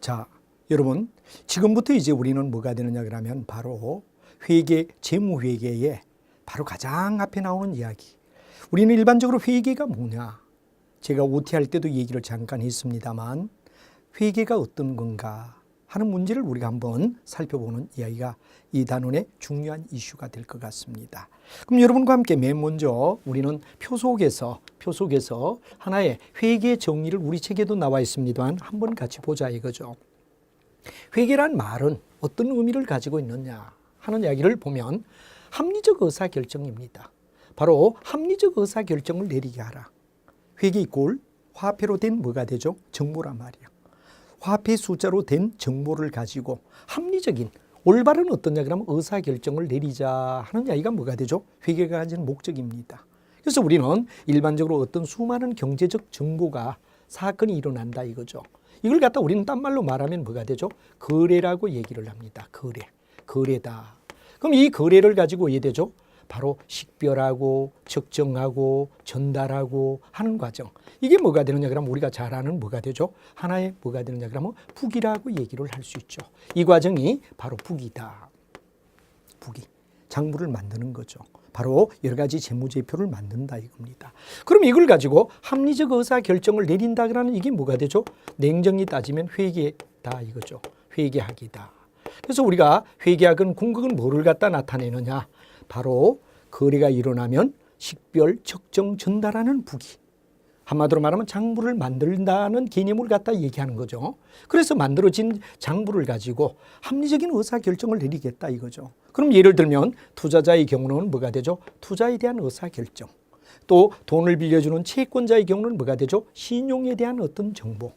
자, 여러분, 지금부터 이제 우리는 뭐가 되느냐 그러면 바로 회계, 재무회계의 바로 가장 앞에 나오는 이야기. 우리는 일반적으로 회계가 뭐냐? 제가 OT 할 때도 얘기를 잠깐 했습니다만 회계가 어떤 건가 하는 문제를 우리가 한번 살펴보는 이야기가 이 단원의 중요한 이슈가 될 것 같습니다. 그럼 여러분과 함께 맨 먼저 우리는 표 속에서 하나의 회계 정의를 우리 책에도 나와 있습니다만 한번 같이 보자 이거죠. 회계란 말은 어떤 의미를 가지고 있느냐 하는 이야기를 보면 합리적 의사결정입니다. 바로 합리적 의사결정을 내리게 하라. 회계 이꼴 화폐로 된 뭐가 되죠? 정보란 말이야. 화폐 숫자로 된 정보를 가지고 합리적인 올바른 어떠냐 그러면 의사결정을 내리자 하는 이야기가 뭐가 되죠? 회계가 가진 목적입니다. 그래서 우리는 일반적으로 어떤 수많은 경제적 정보가 사건이 일어난다 이거죠. 이걸 갖다 우리는 딴 말로 말하면 뭐가 되죠? 거래라고 얘기를 합니다. 거래다. 그럼 이 거래를 가지고 왜 되죠? 바로 식별하고 측정하고 전달하고 하는 과정. 이게 뭐가 되느냐 그러면 우리가 잘 아는 뭐가 되죠? 하나의 뭐가 되느냐 그러면 부기라고 얘기를 할 수 있죠. 이 과정이 바로 부기다. 부기. 장부를 만드는 거죠. 바로 여러 가지 재무제표를 만든다 이겁니다. 그럼 이걸 가지고 합리적 의사결정을 내린다 그러는 이게 뭐가 되죠? 냉정히 따지면 회계다 이거죠. 회계학이다. 그래서 우리가 회계학은 궁극은 뭐를 갖다 나타내느냐? 바로 거래가 일어나면 식별, 측정, 전달하는 부기. 한마디로 말하면 장부를 만든다는 개념을 갖다 얘기하는 거죠. 그래서 만들어진 장부를 가지고 합리적인 의사결정을 내리겠다 이거죠. 그럼 예를 들면 투자자의 경우는 뭐가 되죠? 투자에 대한 의사결정. 또 돈을 빌려주는 채권자의 경우는 뭐가 되죠? 신용에 대한 어떤 정보.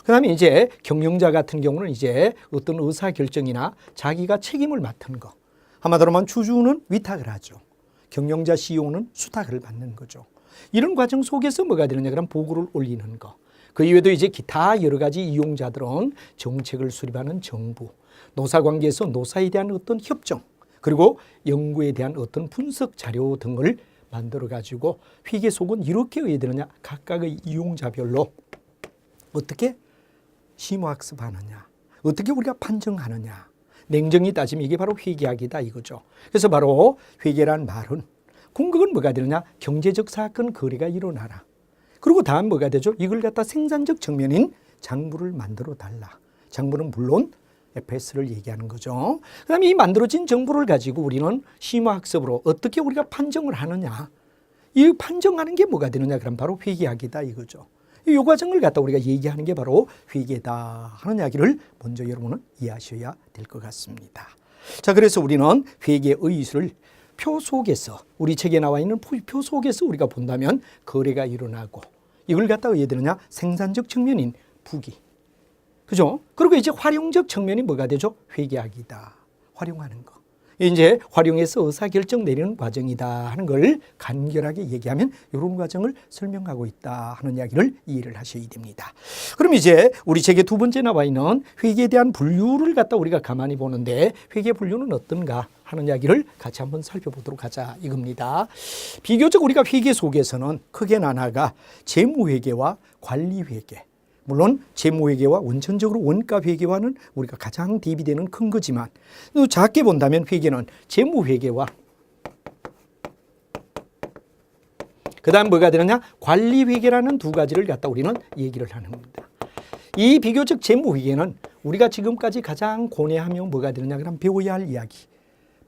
그 다음에 이제 경영자 같은 경우는 이제 어떤 의사결정이나 자기가 책임을 맡은 거. 한마디로 말하면 주주는 위탁을 하죠. 경영자 CEO는 수탁을 받는 거죠. 이런 과정 속에서 뭐가 되느냐 그럼 보고를 올리는 거. 그 이외에도 이제 기타 여러 가지 이용자들은 정책을 수립하는 정부, 노사관계에서 노사에 대한 어떤 협정, 그리고 연구에 대한 어떤 분석 자료 등을 만들어 가지고 회계 속은 이렇게 해야 되느냐 각각의 이용자별로 어떻게 심화학습하느냐, 어떻게 우리가 판정하느냐. 냉정히 따지면 이게 바로 회계학이다 이거죠. 그래서 바로 회계란 말은 궁극은 뭐가 되느냐? 경제적 사건 거래가 일어나라. 그리고 다음 뭐가 되죠? 이걸 갖다 생산적 측면인 장부를 만들어 달라. 장부는 물론 FS를 얘기하는 거죠. 그 다음에 이 만들어진 정보를 가지고 우리는 심화학습으로 어떻게 우리가 판정을 하느냐. 이 판정하는 게 뭐가 되느냐? 그럼 바로 회계학이다 이거죠. 이 과정을 갖다 우리가 얘기하는 게 바로 회계다 하는 이야기를 먼저 여러분은 이해하셔야 될 것 같습니다. 자, 그래서 우리는 회계의 이수를 표 속에서 우리 책에 나와 있는 표 속에서 우리가 본다면 거래가 일어나고 이걸 갖다가 어디에 되느냐? 생산적 측면인 부기. 그죠? 그리고 이제 활용적 측면이 뭐가 되죠? 회계학이다. 활용하는 거. 이제 활용해서 의사결정 내리는 과정이다 하는 걸 간결하게 얘기하면 이런 과정을 설명하고 있다 하는 이야기를 이해를 하셔야 됩니다. 그럼 이제 우리 책에 두 번째 나와 있는 회계에 대한 분류를 갖다 우리가 가만히 보는데 회계 분류는 어떤가 하는 이야기를 같이 한번 살펴보도록 하자 이겁니다. 비교적 우리가 회계 속에서는 크게 나눠가 재무회계와 관리회계, 물론 재무회계와 원천적으로 원가회계와는 우리가 가장 대비되는 큰 거지만 또 작게 본다면 회계는 재무회계와 그 다음 뭐가 되느냐? 관리회계라는 두 가지를 갖다 우리는 얘기를 하는 겁니다. 이 비교적 재무회계는 우리가 지금까지 가장 고뇌하며 뭐가 되느냐 그럼 배워야 할 이야기.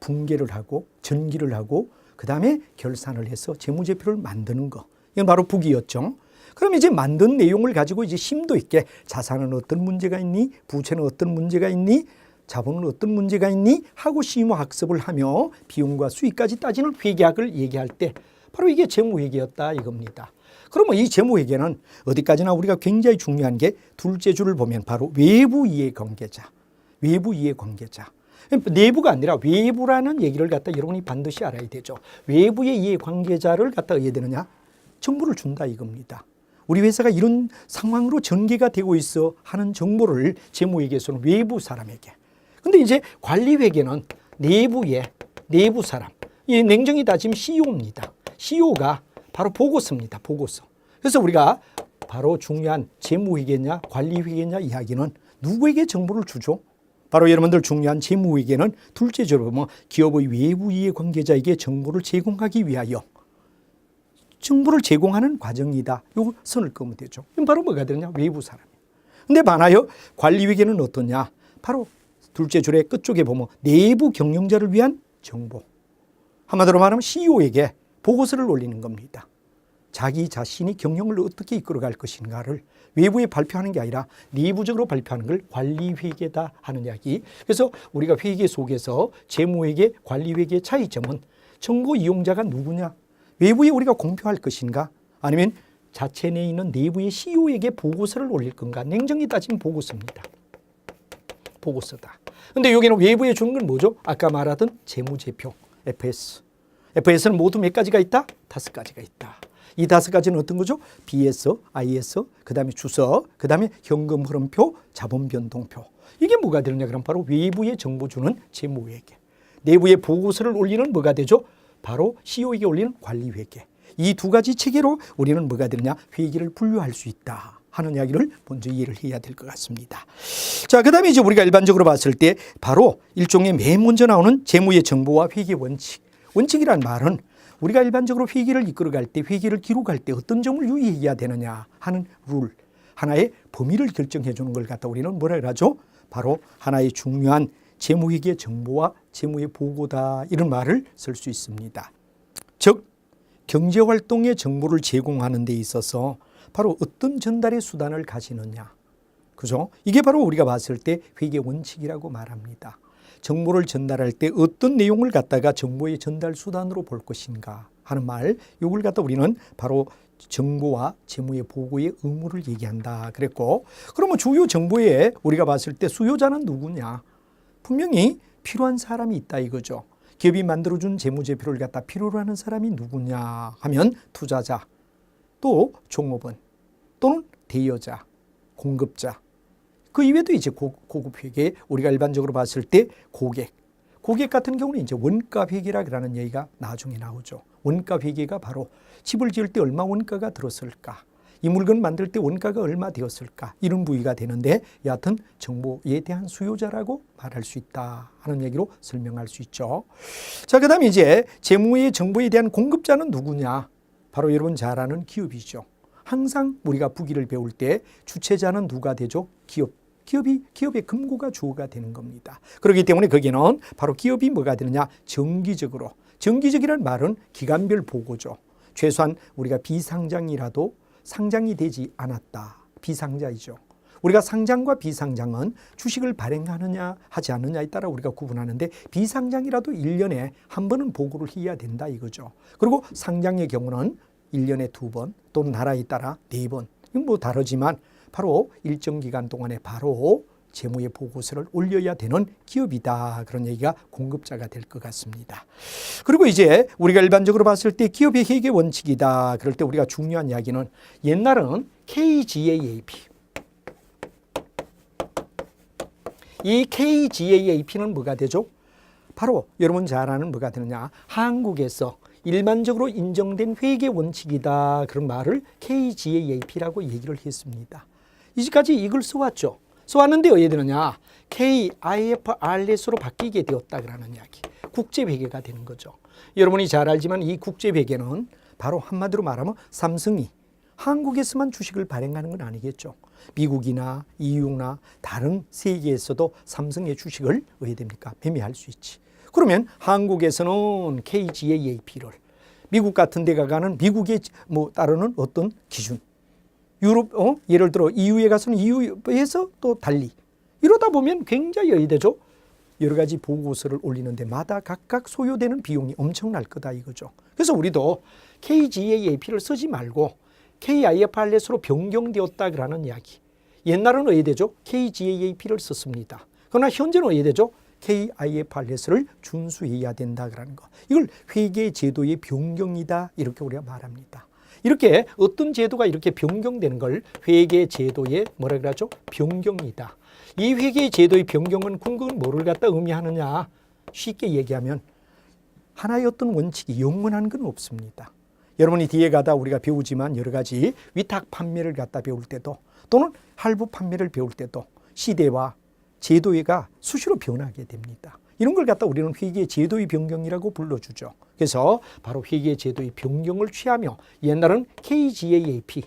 분계를 하고 전기를 하고 그 다음에 결산을 해서 재무제표를 만드는 거. 이건 바로 부기였죠. 그럼 이제 만든 내용을 가지고 이제 심도 있게 자산은 어떤 문제가 있니? 부채는 어떤 문제가 있니? 자본은 어떤 문제가 있니? 하고 심화학습을 하며 비용과 수익까지 따지는 회계학을 얘기할 때 바로 이게 재무회계였다 이겁니다. 그러면 이 재무회계는 어디까지나 우리가 굉장히 중요한 게 둘째 줄을 보면 바로 외부 이해관계자. 외부 이해관계자. 내부가 아니라 외부라는 얘기를 갖다 여러분이 반드시 알아야 되죠. 외부의 이해관계자를 갖다 어디에 되느냐? 정보를 준다 이겁니다. 우리 회사가 이런 상황으로 전개가 되고 있어 하는 정보를 재무회계에서는 외부 사람에게. 근데 이제 관리회계는 내부 사람. 이 냉정히 따지면 CEO입니다. CEO가 바로 보고서입니다. 보고서. 그래서 우리가 바로 중요한 재무회계냐 관리회계냐 이야기는 누구에게 정보를 주죠? 바로 여러분들 중요한 재무회계는 둘째적으로 기업의 외부 이해 관계자에게 정보를 제공하기 위하여 정보를 제공하는 과정이다. 요거 선을 그으면 되죠. 이건 바로 뭐가 되느냐? 외부 사람이에요. 근데 반하여 관리회계는 어떠냐? 바로 둘째 줄의 끝쪽에 보면 내부 경영자를 위한 정보. 한마디로 말하면 CEO에게 보고서를 올리는 겁니다. 자기 자신이 경영을 어떻게 이끌어갈 것인가를 외부에 발표하는 게 아니라 내부적으로 발표하는 걸 관리회계다 하는 이야기. 그래서 우리가 회계 속에서 재무회계, 관리회계의 차이점은 정보 이용자가 누구냐? 외부에 우리가 공표할 것인가? 아니면 자체 내에 있는 내부의 CEO에게 보고서를 올릴 건가? 냉정히 따지면 보고서입니다. 보고서다. 근데 여기는 외부에 주는 건 뭐죠? 아까 말하던 재무제표, FS. FS는 모두 몇 가지가 있다? 5가지가 있다. 이 5가지는 어떤 거죠? BS, IS, 그 다음에 주석, 그 다음에 현금 흐름표, 자본 변동표. 이게 뭐가 되느냐? 그럼 바로 외부에 정보 주는 재무회계. 내부에 보고서를 올리는 뭐가 되죠? 바로 CEO에게 올리는 관리회계. 이 2가지 체계로 우리는 뭐가 되느냐? 회계를 분류할 수 있다 하는 이야기를 먼저 이해를 해야 될 것 같습니다. 자, 그 다음에 이제 우리가 일반적으로 봤을 때 바로 일종의 맨 먼저 나오는 재무의 정보와 회계 원칙. 원칙이란 말은 우리가 일반적으로 회계를 이끌어갈 때, 회계를 기록할 때 어떤 점을 유의해야 되느냐 하는 룰, 하나의 범위를 결정해 주는 걸 갖다 우리는 뭐라 그러죠? 바로 하나의 중요한 재무회계 정보와 재무의 보고다, 이런 말을 쓸 수 있습니다. 즉 경제활동의 정보를 제공하는 데 있어서 바로 어떤 전달의 수단을 가지느냐, 그죠? 이게 바로 우리가 봤을 때 회계 원칙이라고 말합니다. 정보를 전달할 때 어떤 내용을 갖다가 정보의 전달 수단으로 볼 것인가 하는 말, 이걸 갖다 우리는 바로 정보와 재무의 보고의 의무를 얘기한다 그랬고, 그러면 주요 정보에 우리가 봤을 때 수요자는 누구냐? 분명히 필요한 사람이 있다 이거죠. 기업이 만들어준 재무제표를 갖다 필요로 하는 사람이 누구냐 하면 투자자, 또 종업원, 또는 대여자, 공급자. 그 이외에도 이제 고급 회계, 우리가 일반적으로 봤을 때 고객 같은 경우는 이제 원가 회계라는 얘기가 나중에 나오죠. 원가 회계가 바로 집을 지을 때 얼마 원가가 들었을까, 이 물건 만들 때 원가가 얼마 되었을까, 이런 부위가 되는데 여하튼 정보에 대한 수요자라고 말할 수 있다 하는 얘기로 설명할 수 있죠. 자, 그 다음에 이제 재무의 정보에 대한 공급자는 누구냐? 바로 여러분 잘 아는 기업이죠. 항상 우리가 부기를 배울 때 주체자는 누가 되죠? 기업의 금고가 주어가 되는 겁니다. 그렇기 때문에 거기는 바로 기업이 뭐가 되느냐? 정기적으로. 정기적이라는 말은 기간별 보고죠. 최소한 우리가 비상장이라도 상장이 되지 않았다. 비상자이죠. 우리가 상장과 비상장은 주식을 발행하느냐 하지 않느냐에 따라 우리가 구분하는데, 비상장이라도 1년에 한 번은 보고를 해야 된다 이거죠. 그리고 상장의 경우는 1년에 2번 또는 나라에 따라 4번. 이건 뭐 다르지만 바로 일정 기간 동안에 바로 재무의 보고서를 올려야 되는 기업이다. 그런 얘기가 공급자가 될 것 같습니다. 그리고 이제 우리가 일반적으로 봤을 때 기업의 회계 원칙이다. 그럴 때 우리가 중요한 이야기는 옛날은 KGAAP. 이 KGAAP는 뭐가 되죠? 바로 여러분 잘 아는 뭐가 되느냐? 한국에서 일반적으로 인정된 회계 원칙이다. 그런 말을 KGAAP라고 얘기를 했습니다. 이제까지 이걸 써왔죠. 써왔는데 어디에 되느냐? KIFRS로 바뀌게 되었다라는 이야기. 국제회계가 되는 거죠. 여러분이 잘 알지만 이 국제회계는 바로 한마디로 말하면 삼성이 한국에서만 주식을 발행하는 건 아니겠죠. 미국이나 EU나 다른 세계에서도 삼성의 주식을 어디 됩니까? 매매할 수 있지. 그러면 한국에서는 KGAAP를, 미국 같은 데 가가는 미국에 따르는 어떤 기준, 유럽, 예를 들어 EU에 가서는 EU에서 또 달리, 이러다 보면 굉장히 여의되죠. 여러 가지 보고서를 올리는 데마다 각각 소요되는 비용이 엄청날 거다 이거죠. 그래서 우리도 KGAAP를 쓰지 말고 KIFRS로 변경되었다라는 이야기. 옛날은 어디되죠? KGAAP를 썼습니다. 그러나 현재는 어디되죠? KIFRS를 준수해야 된다라는 거. 이걸 회계 제도의 변경이다 이렇게 우리가 말합니다. 이렇게 어떤 제도가 이렇게 변경되는 걸 회계 제도의 뭐라 그러죠? 변경이다. 이 회계 제도의 변경은 궁극은 뭐를 갖다 의미하느냐? 쉽게 얘기하면 하나의 어떤 원칙이 영원한 건 없습니다. 여러분이 뒤에 가다 우리가 배우지만 여러 가지 위탁 판매를 갖다 배울 때도, 또는 할부 판매를 배울 때도, 시대와 제도가 수시로 변하게 됩니다. 이런 걸 갖다 우리는 회계의 제도의 변경이라고 불러주죠. 그래서 바로 회계의 제도의 변경을 취하며 옛날은 KGAAP,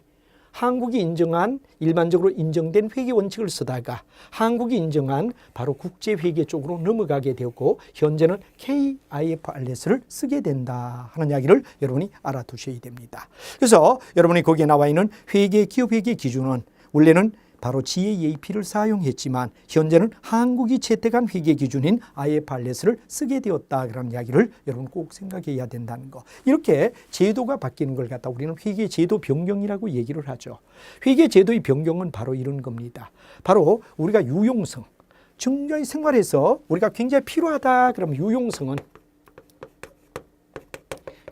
한국이 인정한 일반적으로 인정된 회계 원칙을 쓰다가 한국이 인정한 바로 국제회계 쪽으로 넘어가게 되었고 현재는 KIFRS를 쓰게 된다 하는 이야기를 여러분이 알아두셔야 됩니다. 그래서 여러분이 거기에 나와 있는 회계 기업회계 기준은 원래는 바로 GAAP를 사용했지만 현재는 한국이 채택한 회계 기준인 IFRS를 쓰게 되었다 그런 이야기를 여러분 꼭 생각해야 된다는 거. 이렇게 제도가 바뀌는 걸 갖다 우리는 회계 제도 변경이라고 얘기를 하죠. 회계 제도의 변경은 바로 이런 겁니다. 바로 우리가 유용성, 정말 생활에서 우리가 굉장히 필요하다 그러면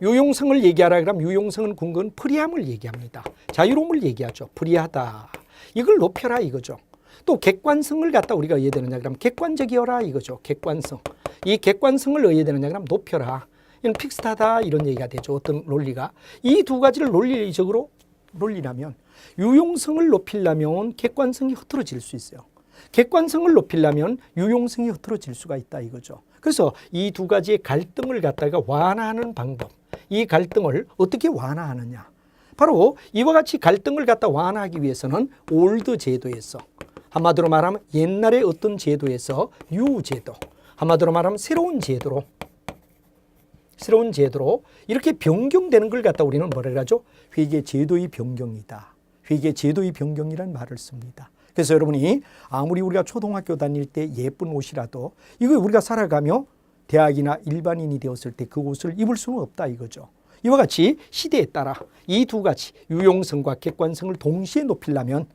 유용성을 얘기하라 그러면 유용성은 근거는 프리함을 얘기합니다. 자유로움을 얘기하죠. 프리하다. 이걸 높여라 이거죠. 또 객관성을 갖다 우리가 의해야 되느냐 그러면 객관적이어라 이거죠. 객관성. 이 객관성을 의해야 되느냐 그러면 높여라. 이건 픽스하다 이런 얘기가 되죠. 어떤 논리가. 이 두 가지를 논리적으로 논리라면 유용성을 높이려면 객관성이 흐트러질 수 있어요. 객관성을 높이려면 유용성이 흐트러질 수가 있다 이거죠. 그래서 이 두 가지의 갈등을 갖다가 완화하는 방법. 이 갈등을 어떻게 완화하느냐. 바로 이와 같이 갈등을 갖다 완화하기 위해서는 올드 제도에서 한마디로 말하면 옛날의 어떤 제도에서 유제도 한마디로 말하면 새로운 제도로 이렇게 변경되는 걸 갖다 우리는 뭐라 하죠? 회계 제도의 변경이다. 회계 제도의 변경이라는 말을 씁니다. 그래서 여러분이 아무리 우리가 초등학교 다닐 때 예쁜 옷이라도 이거 우리가 살아가며 대학이나 일반인이 되었을 때 그 옷을 입을 수는 없다 이거죠. 이와 같이 시대에 따라 이 두 가지 유용성과 객관성을 동시에 높이려면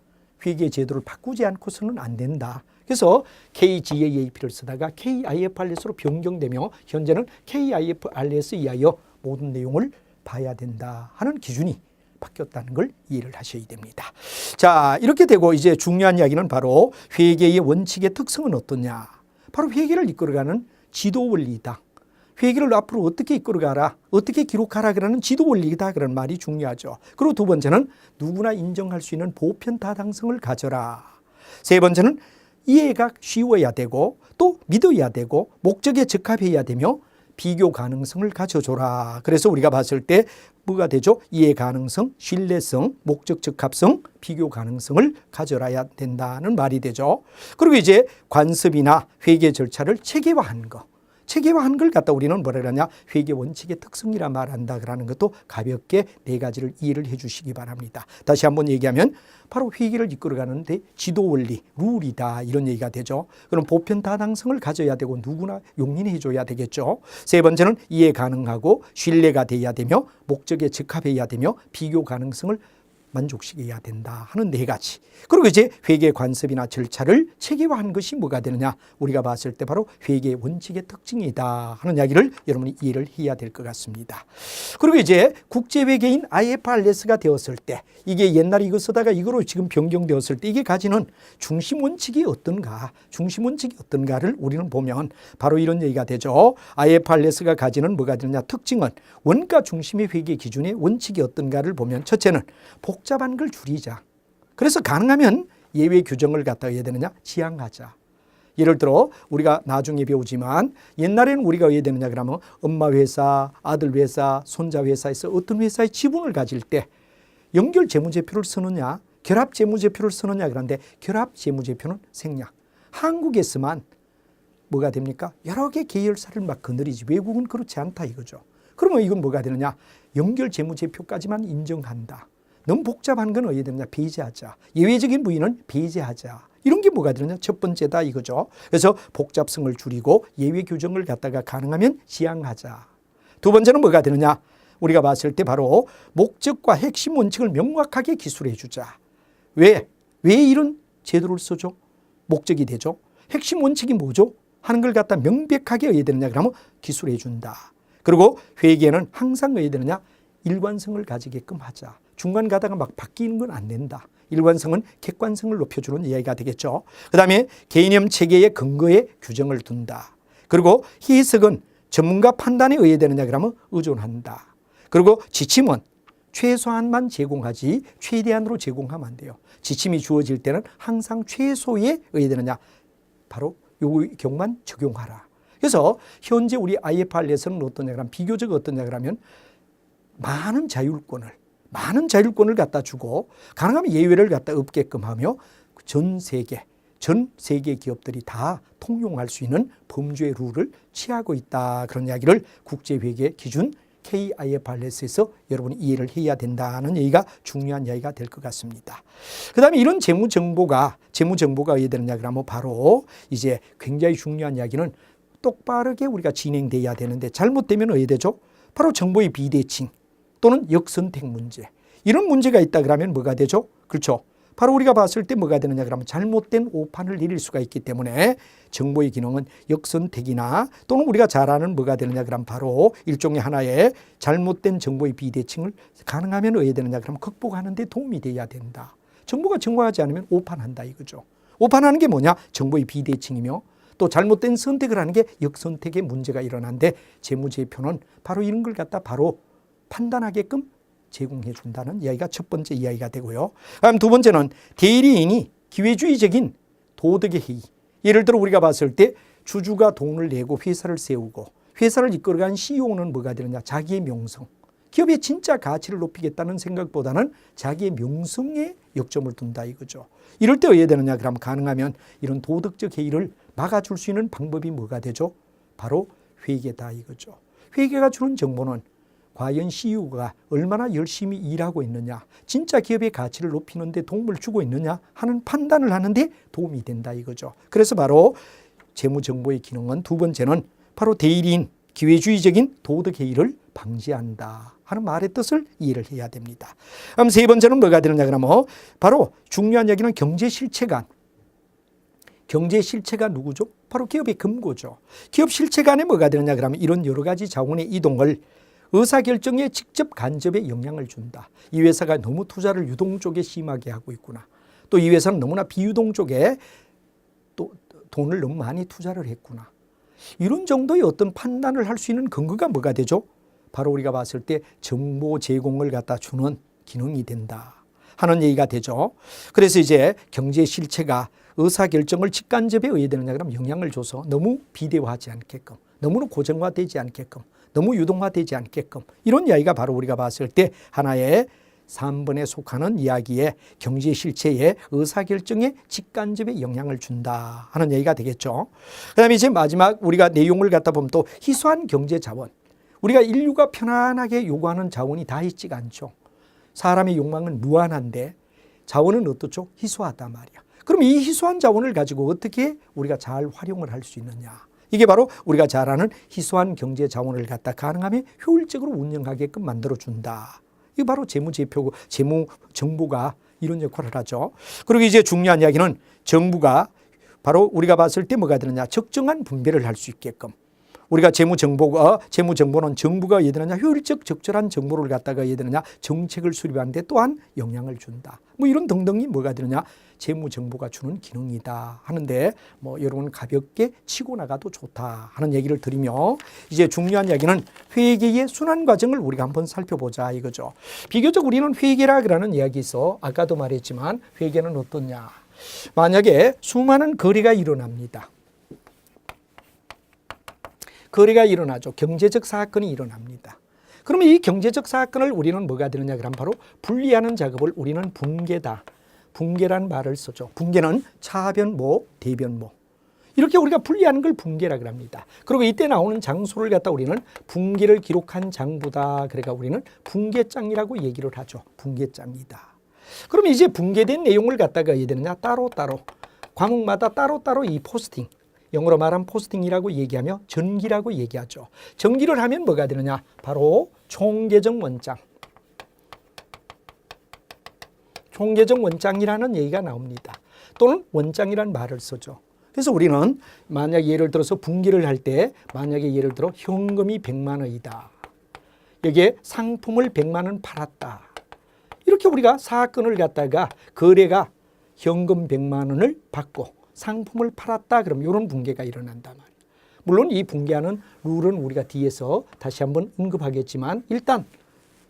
회계 제도를 바꾸지 않고서는 안 된다. 그래서 KGAAP를 쓰다가 KIFRS로 변경되며 현재는 KIFRS 이하여 모든 내용을 봐야 된다 하는 기준이 바뀌었다는 걸 이해를 하셔야 됩니다. 자, 이렇게 되고 이제 중요한 이야기는 바로 회계의 원칙의 특성은 어떠냐. 바로 회계를 이끌어가는 지도 원리이다. 회계를 앞으로 어떻게 이끌어가라, 어떻게 기록하라 그러는 지도 원리이다 그런 말이 중요하죠. 그리고 두 번째는 누구나 인정할 수 있는 보편타당성을 가져라. 세 번째는 이해가 쉬워야 되고 또 믿어야 되고 목적에 적합해야 되며 비교 가능성을 가져줘라. 그래서 우리가 봤을 때 뭐가 되죠? 이해 가능성, 신뢰성, 목적 적합성, 비교 가능성을 가져라야 된다는 말이 되죠. 그리고 이제 관습이나 회계 절차를 체계화한 거. 체계화한 걸 갖다 우리는 뭐라 그러냐? 회계 원칙의 특성이라 말한다 그러는 것도 가볍게 네 가지를 이해를 해 주시기 바랍니다. 다시 한번 얘기하면 바로 회계를 이끌어가는데 지도 원리, 룰이다 이런 얘기가 되죠. 그럼 보편타당성을 가져야 되고 누구나 용인해 줘야 되겠죠. 세 번째는 이해 가능하고 신뢰가 돼야 되며 목적에 적합해야 되며 비교 가능성을 만족시켜야 된다 하는 네 가지. 그리고 이제 회계 관습이나 절차를 체계화한 것이 뭐가 되느냐. 우리가 봤을 때 바로 회계 원칙의 특징이다 하는 이야기를 여러분이 이해를 해야 될 것 같습니다. 그리고 이제 국제회계인 IFRS가 되었을 때 이게 옛날에 이거 쓰다가 이거로 지금 변경되었을 때 이게 가지는 중심 원칙이 어떤가를 우리는 보면 바로 이런 얘기가 되죠. IFRS가 가지는 뭐가 되느냐. 특징은 원가 중심의 회계 기준의 원칙이 어떤가를 보면 첫째는 복잡한 걸 줄이자. 그래서 가능하면 예외 규정을 갖다 해야 되느냐? 지양하자. 예를 들어 우리가 나중에 배우지만 옛날에는 우리가 왜 되느냐 그러면 엄마 회사, 아들 회사, 손자 회사에서 어떤 회사의 지분을 가질 때 연결 재무제표를 쓰느냐, 결합 재무제표를 쓰느냐 그런데 결합 재무제표는 생략. 한국에서만 뭐가 됩니까? 여러 개 계열사를 막 거느리지 외국은 그렇지 않다 이거죠. 그러면 이건 뭐가 되느냐? 연결 재무제표까지만 인정한다. 너무 복잡한 건 어디에 되느냐? 배제하자. 예외적인 부위는 배제하자. 이런 게 뭐가 되느냐? 첫 번째다 이거죠. 그래서 복잡성을 줄이고 예외 규정을 갖다가 가능하면 지양하자. 두 번째는 뭐가 되느냐? 우리가 봤을 때 바로 목적과 핵심 원칙을 명확하게 기술해 주자. 왜 이런 제도를 쓰죠? 목적이 되죠. 핵심 원칙이 뭐죠? 하는 걸 갖다 명백하게 어디에 되느냐 그러면 기술해 준다. 그리고 회계는 항상 어디에 되느냐? 일관성을 가지게끔 하자. 중간 가다가 막 바뀌는 건 안 된다. 일관성은 객관성을 높여주는 이야기가 되겠죠. 그 다음에 개념 체계의 근거에 규정을 둔다. 그리고 해석은 전문가 판단에 의해 되느냐 그러면 의존한다. 그리고 지침은 최소한만 제공하지 최대한으로 제공하면 안 돼요. 지침이 주어질 때는 항상 최소에 의해야 되느냐? 바로 요 경우만 적용하라. 그래서 현재 우리 IFR에서는 어떠냐 그러면 비교적 어떠냐 그러면 많은 자율권을 갖다 주고 가능하면 예외를 갖다 없게끔 하며 전 세계 기업들이 다 통용할 수 있는 범죄 룰을 취하고 있다. 그런 이야기를 국제회계 기준 KIFRS에서 여러분이 이해를 해야 된다는 얘기가 중요한 이야기가 될 것 같습니다. 그 다음에 이런 재무정보가 어떻게 되느냐 그러면 바로 이제 굉장히 중요한 이야기는 똑바르게 우리가 진행돼야 되는데 잘못되면 어떻게 되죠? 바로 정보의 비대칭 또는 역선택 문제. 이런 문제가 있다 그러면 뭐가 되죠? 그렇죠. 바로 우리가 봤을 때 뭐가 되느냐 그러면 잘못된 오판을 내릴 수가 있기 때문에 정보의 기능은 역선택이나 또는 우리가 잘 아는 뭐가 되느냐 그러면 바로 일종의 하나의 잘못된 정보의 비대칭을 가능하면 어떻게 되느냐 그러면 극복하는 데 도움이 돼야 된다. 정보가 정확하지 않으면 오판한다 이거죠. 오판하는 게 뭐냐? 정보의 비대칭이며 또 잘못된 선택을 하는 게 역선택의 문제가 일어나는데 재무제표는 바로 이런 걸 갖다 바로 판단하게끔 제공해 준다는 이야기가 첫 번째 이야기가 되고요. 그다음 두 번째는 대리인이 기회주의적인 도덕의 해이. 예를 들어 우리가 봤을 때 주주가 돈을 내고 회사를 세우고 회사를 이끌어간 CEO는 뭐가 되느냐? 자기의 명성. 기업의 진짜 가치를 높이겠다는 생각보다는 자기의 명성에 역점을 둔다 이거죠. 이럴 때 어떻게 되느냐? 그럼 가능하면 이런 도덕적 해이를 막아줄 수 있는 방법이 뭐가 되죠? 바로 회계다 이거죠. 회계가 주는 정보는 과연 CEO가 얼마나 열심히 일하고 있느냐, 진짜 기업의 가치를 높이는 데 도움을 주고 있느냐 하는 판단을 하는데 도움이 된다 이거죠. 그래서 바로 재무정보의 기능은 두 번째는 바로 대리인, 기회주의적인 도덕해이를 방지한다 하는 말의 뜻을 이해를 해야 됩니다. 그럼 세 번째는 뭐가 되느냐 그러면 바로 중요한 얘기는 경제실체관. 경제실체가 누구죠? 바로 기업의 금고죠. 기업 실체관에 뭐가 되느냐 그러면 이런 여러 가지 자원의 이동을 의사결정에 직접 간접에 영향을 준다. 이 회사가 너무 투자를 유동 쪽에 심하게 하고 있구나. 또 이 회사는 너무나 비유동 쪽에 또 돈을 너무 많이 투자를 했구나. 이런 정도의 어떤 판단을 할 수 있는 근거가 뭐가 되죠? 바로 우리가 봤을 때 정보 제공을 갖다 주는 기능이 된다 하는 얘기가 되죠. 그래서 이제 경제 실체가 의사결정을 직간접에 의해 되느냐 그러면 영향을 줘서 너무 비대화하지 않게끔, 너무 고정화되지 않게끔, 너무 유동화되지 않게끔 이런 이야기가 바로 우리가 봤을 때 하나의 3번에 속하는 이야기의 경제 실체의 의사결정에 직간접에 영향을 준다 하는 얘기가 되겠죠. 그 다음에 이제 마지막 우리가 내용을 갖다 보면 또 희소한 경제 자원. 우리가 인류가 편안하게 요구하는 자원이 다 있지가 않죠. 사람의 욕망은 무한한데 자원은 어떻죠? 희소하단 말이야. 그럼 이 희소한 자원을 가지고 어떻게 우리가 잘 활용을 할 수 있느냐. 이게 바로 우리가 잘 아는 희소한 경제 자원을 갖다 가능하면 효율적으로 운영하게끔 만들어준다. 이게 바로 재무제표고 재무정보가 이런 역할을 하죠. 그리고 이제 중요한 이야기는 정부가 바로 우리가 봤을 때 뭐가 되느냐. 적정한 분배를 할 수 있게끔. 우리가 재무정보는 정부가 예되느냐 효율적 적절한 정보를 갖다가 예되느냐 정책을 수립하는 데 또한 영향을 준다. 뭐 이런 등등이 뭐가 되느냐 재무정보가 주는 기능이다 하는데 뭐 여러분 가볍게 치고 나가도 좋다 하는 얘기를 드리며 이제 중요한 이야기는 회계의 순환 과정을 우리가 한번 살펴보자 이거죠. 비교적 우리는 회계라 그러는 이야기 있어. 아까도 말했지만 회계는 어떠냐. 만약에 수많은 거래가 일어납니다. 거래가 일어나죠. 경제적 사건이 일어납니다. 그러면 이 경제적 사건을 우리는 뭐가 되느냐 그러면 바로 분리하는 작업을 우리는 분계다. 분계란 말을 쓰죠. 분계는 차변모, 대변모. 이렇게 우리가 분리하는 걸 분계라 그럽니다. 그리고 이때 나오는 장소를 갖다 우리는 분계를 기록한 장부다. 그러니까 우리는 분계장이라고 얘기를 하죠. 분계장이다. 그럼 이제 분계된 내용을 갖다가 해야 되느냐 따로따로 과목마다 따로따로 이 포스팅 영어로 말하면 포스팅이라고 얘기하며 전기라고 얘기하죠. 전기를 하면 뭐가 되느냐? 바로 총계정 원장. 총계정 원장이라는 얘기가 나옵니다. 또는 원장이라는 말을 쓰죠. 그래서 우리는 만약 예를 들어서 분기를 할 때 만약에 예를 들어 현금이 100만 원이다. 여기에 상품을 100만 원 팔았다. 이렇게 우리가 사건을 갖다가 거래가 현금 100만 원을 받고 상품을 팔았다 그러면 이런 분계가 일어난단 말이에요. 물론 이 분계하는 룰은 우리가 뒤에서 다시 한번 언급하겠지만 일단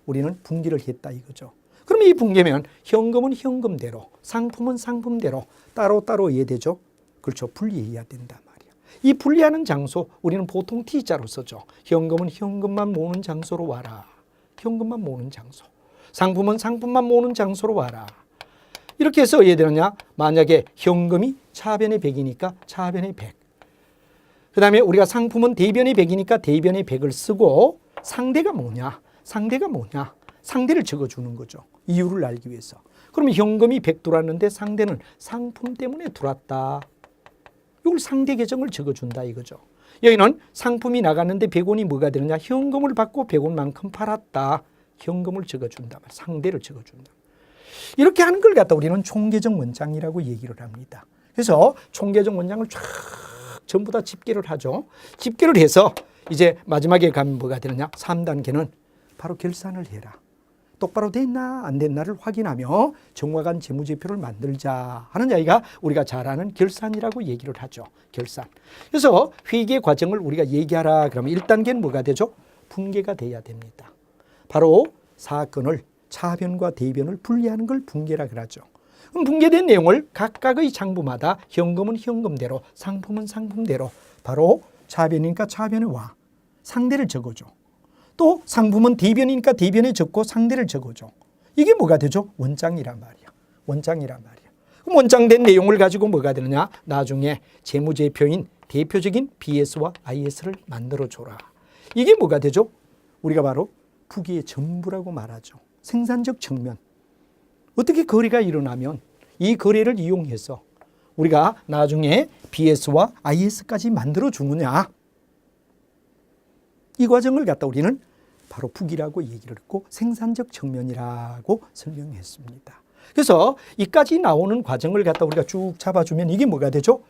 우리는 분기를 했다 이거죠. 그러면 이 분기면 현금은 현금대로, 상품은 상품대로 따로따로 이해되죠? 그렇죠. 분리해야 된단 말이야. 이 분리하는 장소 우리는 보통 T자로 쓰죠. 현금은 현금만 모으는 장소로 와라. 현금만 모으는 장소. 상품은 상품만 모으는 장소로 와라. 이렇게 해서 이해되느냐? 만약에 현금이 차변의 100이니까 차변의 100. 그 다음에 우리가 상품은 대변의 100이니까 대변의 100을 쓰고 상대가 뭐냐? 상대가 뭐냐? 상대를 적어주는 거죠. 이유를 알기 위해서. 그러면 현금이 100 들어왔는데 상대는 상품 때문에 들어왔다. 이걸 상대 계정을 적어준다 이거죠. 여기는 상품이 나갔는데 100원이 뭐가 되느냐? 현금을 받고 100원만큼 팔았다. 현금을 적어준다. 상대를 적어준다. 이렇게 하는 걸 갖다 우리는 총계정 원장이라고 얘기를 합니다. 그래서 총계정 원장을 쫙 전부 다 집계를 하죠. 집계를 해서 이제 마지막에 가면 뭐가 되느냐? 3단계는 바로 결산을 해라. 똑바로 됐나 안 됐나를 확인하며 정확한 재무제표를 만들자 하는 이야기가 우리가 잘 아는 결산이라고 얘기를 하죠. 결산. 그래서 회계 과정을 우리가 얘기하라 그러면 1단계는 뭐가 되죠? 분계가 돼야 됩니다. 바로 사건을 차변과 대변을 분리하는 걸 분계라 그러죠. 그럼 분계된 내용을 각각의 장부마다 현금은 현금대로, 상품은 상품대로 바로 차변이니까 차변에 와. 상대를 적어줘. 또 상품은 대변이니까 대변에 적고 상대를 적어줘. 이게 뭐가 되죠? 원장이란 말이야. 원장이란 말이야. 그럼 원장된 내용을 가지고 뭐가 되느냐? 나중에 재무제표인 대표적인 BS와 IS를 만들어줘라. 이게 뭐가 되죠? 우리가 바로 부기의 전부라고 말하죠. 생산적 측면. 어떻게 거래가 일어나면 이 거래를 이용해서 우리가 나중에 BS와 IS까지 만들어주느냐. 이 과정을 갖다 우리는 바로 부기라고 얘기를 했고 생산적 측면이라고 설명했습니다. 그래서 이까지 나오는 과정을 갖다 우리가 쭉 잡아주면 이게 뭐가 되죠?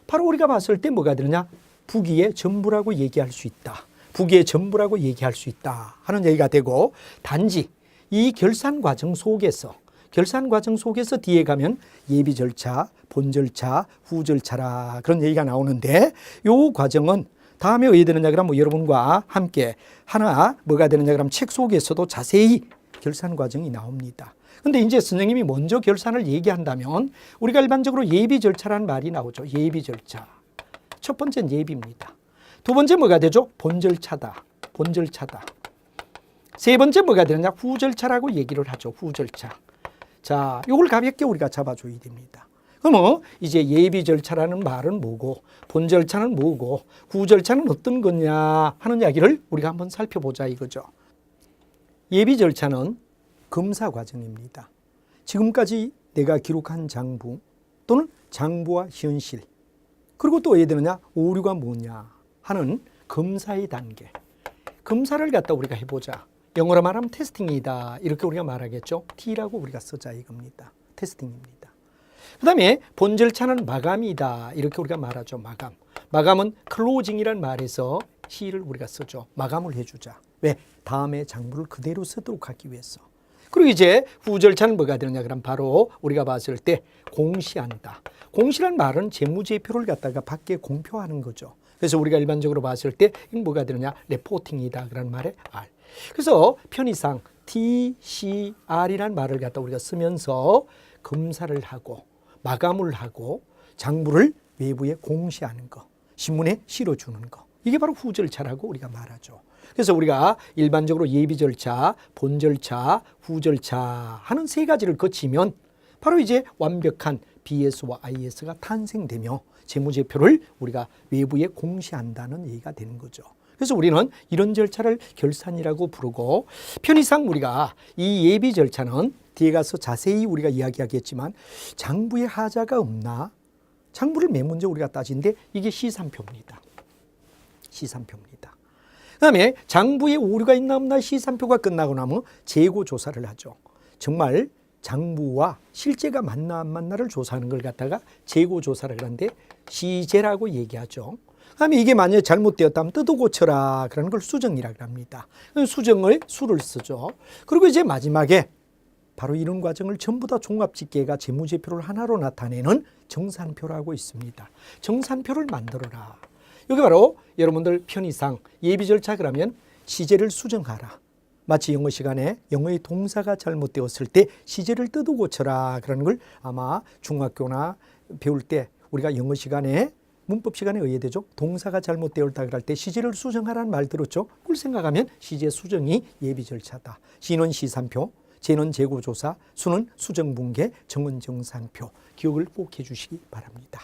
바로 우리가 봤을 때 뭐가 되느냐? 부기의 전부라고 얘기할 수 있다. 부기의 전부라고 얘기할 수 있다 하는 얘기가 되고 단지 이 결산 과정 속에서 뒤에 가면 예비 절차, 본 절차, 후 절차라 그런 얘기가 나오는데 이 과정은 다음에 왜 되느냐 그러면 여러분과 함께 하나 뭐가 되느냐 그러면 책 속에서도 자세히 결산 과정이 나옵니다. 근데 이제 선생님이 먼저 결산을 얘기한다면 우리가 일반적으로 예비 절차라는 말이 나오죠. 예비 절차. 첫 번째는 예비입니다. 두 번째 뭐가 되죠? 본 절차다. 본 절차다. 세 번째 뭐가 되느냐? 후 절차라고 얘기를 하죠. 후 절차. 자, 이걸 가볍게 우리가 잡아줘야 됩니다. 그러면 이제 예비 절차라는 말은 뭐고 본 절차는 뭐고 후 절차는 어떤 거냐 하는 이야기를 우리가 한번 살펴보자 이거죠. 예비 절차는 검사 과정입니다. 지금까지 내가 기록한 장부 또는 장부와 현실 그리고 또 왜 되느냐? 오류가 뭐냐 하는 검사의 단계. 검사를 갖다 우리가 해보자. 영어로 말하면 테스팅이다 이렇게 우리가 말하겠죠. T라고 우리가 쓰자 이겁니다. 테스팅입니다. 그 다음에 본 절차는 마감이다 이렇게 우리가 말하죠. 마감. 마감은 클로징이란 말에서 C를 우리가 쓰죠. 마감을 해주자. 왜? 다음에 장부를 그대로 쓰도록 하기 위해서. 그리고 이제 후 절차는 뭐가 되느냐 그럼 바로 우리가 봤을 때 공시한다. 공시란 말은 재무제표를 갖다가 밖에 공표하는 거죠. 그래서 우리가 일반적으로 봤을 때 이건 뭐가 되느냐? 레포팅이다 그런 말에 R. 그래서 편의상 TCR이라는 말을 갖다 우리가 쓰면서 검사를 하고 마감을 하고 장부를 외부에 공시하는 거, 신문에 실어주는 거. 이게 바로 후 절차라고 우리가 말하죠. 그래서 우리가 일반적으로 예비 절차, 본 절차, 후 절차 하는 세 가지를 거치면 바로 이제 완벽한 BS와 IS가 탄생되며 재무제표를 우리가 외부에 공시한다는 얘기가 되는 거죠. 그래서 우리는 이런 절차를 결산이라고 부르고 편의상 우리가 이 예비 절차는 뒤에 가서 자세히 우리가 이야기하겠지만 장부에 하자가 없나? 장부를 맨 먼저 우리가 따지는데 이게 시산표입니다. 시산표입니다. 그다음에 장부에 오류가 있나 없나 시산표가 끝나고 나면 재고 조사를 하죠. 정말 장부와 실제가 맞나 안 맞나를 조사하는 걸 갖다가 재고 조사를 하는데 시제라고 얘기하죠. 그다음에 이게 만약에 잘못되었다면 뜯어 고쳐라 그러는 걸 수정이라고 합니다. 수정을 수를 쓰죠. 그리고 이제 마지막에 바로 이런 과정을 전부 다 종합집계가 재무제표를 하나로 나타내는 정산표라고 있습니다. 정산표를 만들어라. 여기 바로 여러분들 편의상 예비 절차 그러면 시제를 수정하라. 마치 영어 시간에 영어의 동사가 잘못되었을 때 시제를 뜯어 고쳐라 그러는 걸 아마 중학교나 배울 때 우리가 영어 시간에 문법 시간에 의해되죠. 동사가 잘못되었다 그럴 때 시제를 수정하라는 말 들었죠. 그걸 생각하면 시제 수정이 예비 절차다. 시는 시산표, 제는 재고조사, 수는 수정분계, 정은 정산표. 기억을 꼭 해주시기 바랍니다.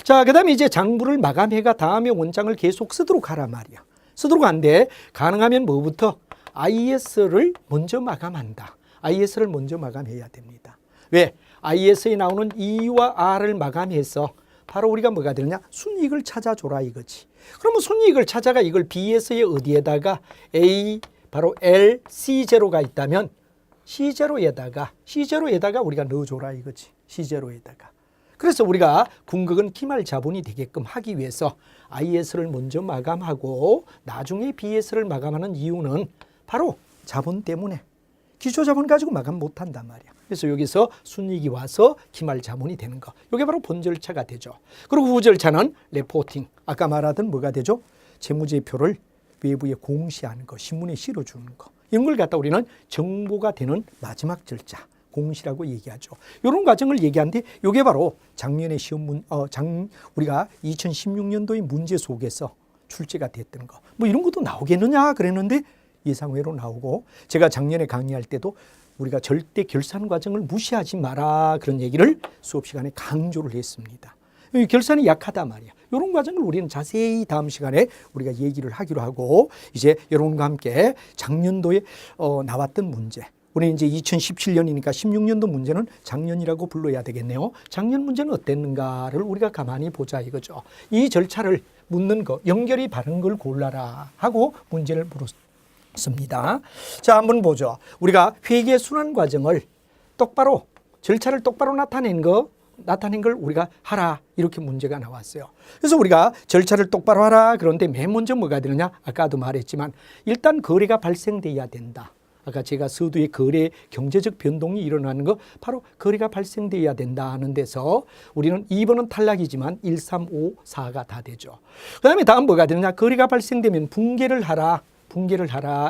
자, 그 다음에 이제 장부를 마감해가 다음에 원장을 계속 쓰도록 하란 말이야. 쓰도록 한데 가능하면 뭐부터? IS를 먼저 마감한다. IS를 먼저 마감해야 됩니다. 왜? IS에 나오는 E와 R을 마감해서 바로 우리가 뭐가 되느냐? 순이익을 찾아줘라 이거지. 그러면 순이익을 찾아가 이걸 BS의 어디에다가 A, 바로 L, C0가 있다면 C0에다가 우리가 넣어줘라 이거지. C0에다가. 그래서 우리가 궁극은 기말 자본이 되게끔 하기 위해서 IS를 먼저 마감하고 나중에 BS를 마감하는 이유는 바로 자본 때문에 기초 자본 가지고 마감 못한단 말이야. 그래서 여기서 순이익이 와서 기말 자본이 되는 거. 이게 바로 본 절차가 되죠. 그리고 후 절차는 레포팅. 아까 말하던 뭐가 되죠? 재무제표를 외부에 공시하는 거, 신문에 실어주는 거. 이런 걸 갖다 우리는 정보가 되는 마지막 절차, 공시라고 얘기하죠. 이런 과정을 얘기하는데 이게 바로 작년에 우리가 2016년도의 문제 속에서 출제가 됐던 거. 뭐 이런 것도 나오겠느냐 그랬는데 예상외로 나오고 제가 작년에 강의할 때도 우리가 절대 결산 과정을 무시하지 마라 그런 얘기를 수업 시간에 강조를 했습니다. 결산이 약하다 말이야. 이런 과정을 우리는 자세히 다음 시간에 우리가 얘기를 하기로 하고 이제 여러분과 함께 작년도에 나왔던 문제. 우리는 이제 2017년이니까 16년도 문제는 작년이라고 불러야 되겠네요. 작년 문제는 어땠는가를 우리가 가만히 보자 이거죠. 이 절차를 묻는 거, 연결이 바른 걸 골라라 하고 문제를 물었습니다. 자, 한번 보죠. 우리가 회계 순환 과정을 똑바로 절차를 똑바로 나타낸 걸 우리가 하라 이렇게 문제가 나왔어요. 그래서 우리가 절차를 똑바로 하라 그런데 맨 먼저 뭐가 되느냐? 아까도 말했지만 일단 거래가 발생돼야 된다. 아까 제가 서두에 거래 경제적 변동이 일어나는 거 바로 거래가 발생돼야 된다 하는 데서 우리는 2번은 탈락이지만 1, 3, 5, 4가 다 되죠. 그 다음에 다음 뭐가 되느냐? 거래가 발생되면 붕괴를 하라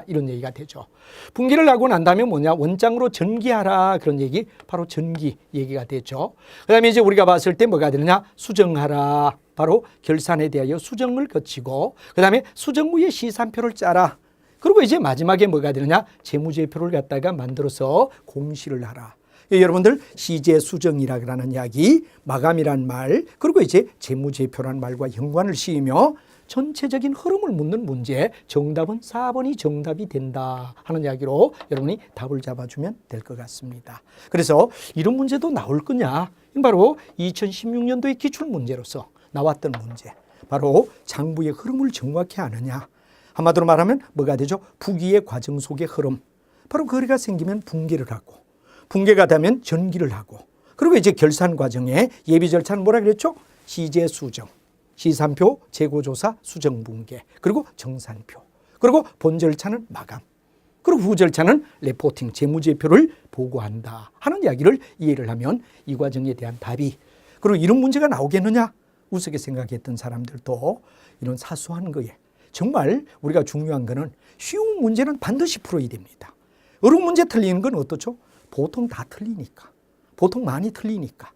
이런 얘기가 되죠. 붕괴를 하고 난 다음에 뭐냐? 원장으로 전기하라 그런 얘기, 바로 전기 얘기가 되죠. 그 다음에 이제 우리가 봤을 때 뭐가 되느냐? 수정하라, 바로 결산에 대하여 수정을 거치고 그 다음에 수정 후에 시산표를 짜라. 그리고 이제 마지막에 뭐가 되느냐? 재무제표를 갖다가 만들어서 공시를 하라. 여러분들 시제 수정이라는 이야기, 마감이란 말, 그리고 이제 재무제표란 말과 연관을 씌우며 전체적인 흐름을 묻는 문제, 정답은 4번이 정답이 된다 하는 이야기로 여러분이 답을 잡아주면 될 것 같습니다. 그래서 이런 문제도 나올 거냐? 바로 2016년도의 기출문제로서 나왔던 문제, 바로 장부의 흐름을 정확히 아느냐? 한마디로 말하면 뭐가 되죠? 부기의 과정 속의 흐름. 바로 거래가 생기면 붕괴를 하고, 붕괴가 되면 전기를 하고, 그리고 이제 결산 과정에 예비 절차는 뭐라 그랬죠? 시제 수정, 시산표, 재고조사, 수정분계, 그리고 정산표, 그리고 본 절차는 마감, 그리고 후 절차는 레포팅, 재무제표를 보고한다 하는 이야기를 이해를 하면 이 과정에 대한 답이, 그리고 이런 문제가 나오겠느냐? 우습게 생각했던 사람들도 이런 사소한 거에 정말 우리가 중요한 거는 쉬운 문제는 반드시 풀어야 됩니다. 어려운 문제 틀리는 건 어떻죠? 보통 다 틀리니까. 보통 많이 틀리니까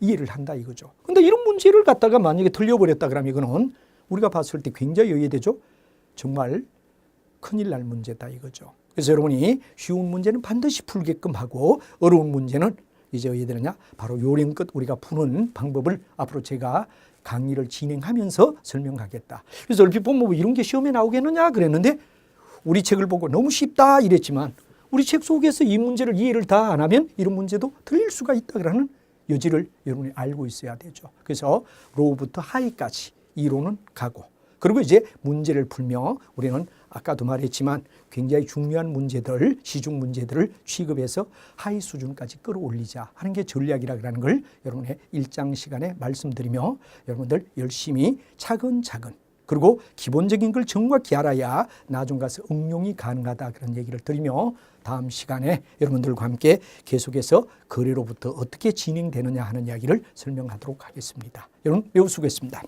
이해를 한다 이거죠. 근데 이런 문제를 갖다가 만약에 틀려버렸다 그러면 이거는 우리가 봤을 때 굉장히 의외되죠. 정말 큰일 날 문제다 이거죠. 그래서 여러분이 쉬운 문제는 반드시 풀게끔 하고 어려운 문제는 이제 어떻게 되느냐? 바로 요령껏 우리가 푸는 방법을 앞으로 제가 강의를 진행하면서 설명하겠다. 그래서 얼핏 보면 뭐 이런 게 시험에 나오겠느냐 그랬는데 우리 책을 보고 너무 쉽다 이랬지만 우리 책 속에서 이 문제를 이해를 다 안 하면 이런 문제도 틀릴 수가 있다라는 여지를 여러분이 알고 있어야 되죠. 그래서 로우부터 하이까지 이론은 가고 그리고 이제 문제를 풀며 우리는 아까도 말했지만 굉장히 중요한 문제들, 시중 문제들을 취급해서 하이 수준까지 끌어올리자 하는 게 전략이라는 걸 여러분의 일장 시간에 말씀드리며 여러분들 열심히 차근차근 그리고 기본적인 걸 정확히 알아야 나중 가서 응용이 가능하다 그런 얘기를 드리며 다음 시간에 여러분들과 함께 계속해서 거래로부터 어떻게 진행되느냐 하는 이야기를 설명하도록 하겠습니다. 여러분 매우 수고했습니다.